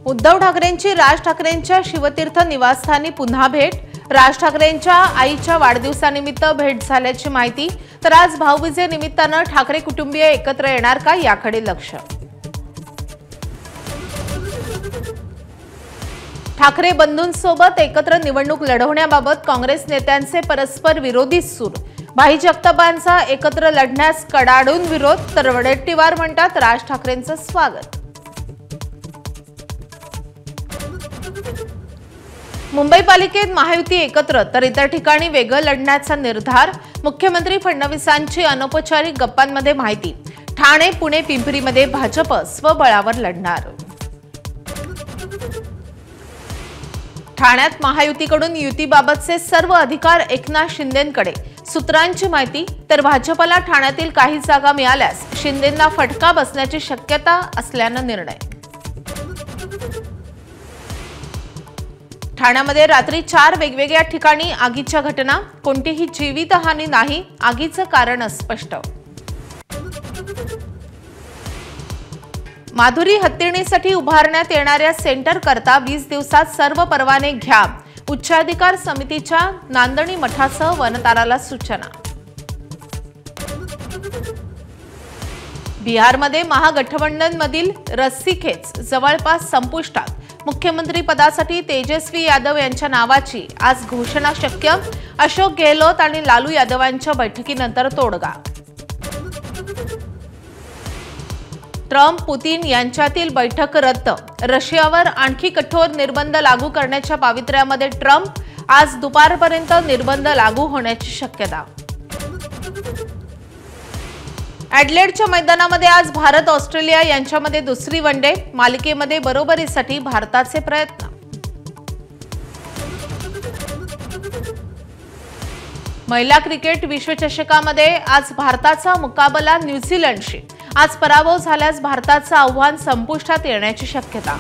उद्धव ठाकरेंची राज ठाकरेंच्या शिवतीर्थ निवासस्थानी पुन्हा भेट। राज ठाकरेंच्या आईच्या वाढदिवसानिमित्त भेट झाल्याची माहिती। तर आज भाऊबीजेनिमित्ताने ठाकरे कुटुंबीय एकत्र येणार का याकडे लक्ष। ठाकरे बंधूंसोबत एकत्र निवडणूक लढवण्याबाबत काँग्रेस नेत्यांचे परस्पर विरोधी सूर। भाई जगतापांचा एकत्र लढण्यास कडाडून विरोध, तर वडेट्टीवार म्हणतात राज ठाकरेंचं स्वागत। मुंबई पालिकेत महायुती एकत्र तर इतर ठिकाणी वेगळं लढण्याचा निर्धार। मुख्यमंत्री फडणवीसांची अनौपचारिक गप्पांमध्ये माहिती। ठाणे, पुणे, पिंपरीमध्ये भाजप स्वबळावर लढणार। ठाण्यात महायुतीकडून युतीबाबतचे सर्व अधिकार एकनाथ शिंदेंकडे, सूत्रांची माहिती। तर भाजपला ठाण्यातील काही जागा मिळाल्यास शिंदेंना फटका बसण्याची शक्यता असल्याने निर्णय। ठाण्यामध्ये रात्री 4 वेगवेगळ्या ठिकाणी आगीच्या घटना, कोणतीही जीवितहानी नाही, आगीचं कारण अस्पष्ट। माधुरी हत्तीणीसाठी उभारण्यात येणाऱ्या सेंटर करता 20 दिवसात सर्व परवाने घ्या, उच्चाधिकार समितीच्या नांदणी मठासह वनताराला सूचना। बिहारमध्ये महागठबंधनमधील रस्सीखेच जवळपास संपुष्टात। मुख्यमंत्री पदासाठी तेजस्वी यादव यांच्या नावाची आज घोषणा शक्य। अशोक गेहलोत आणि लालू यादवांच्या बैठकीनंतर तोडगा। ट्रम्प पुतीन यांच्यातील बैठक रद्द। रशियावर आणखी कठोर निर्बंध लागू करण्याच्या पावित्र्यामध्ये ट्रम्प। आज दुपारपर्यंत निर्बंध लागू होण्याची शक्यता। ॲडलेडच्या मैदानामध्ये आज भारत ऑस्ट्रेलिया यांच्यामध्ये दुसरी वनडे। मालिकेमध्ये बरोबरीसाठी भारताचे प्रयत्न। महिला क्रिकेट विश्वचषकामध्ये आज भारताचा मुकाबला न्यूझीलंडशी। आज पराभव झाल्यास भारताचं आव्हान संपुष्टात येण्याची शक्यता।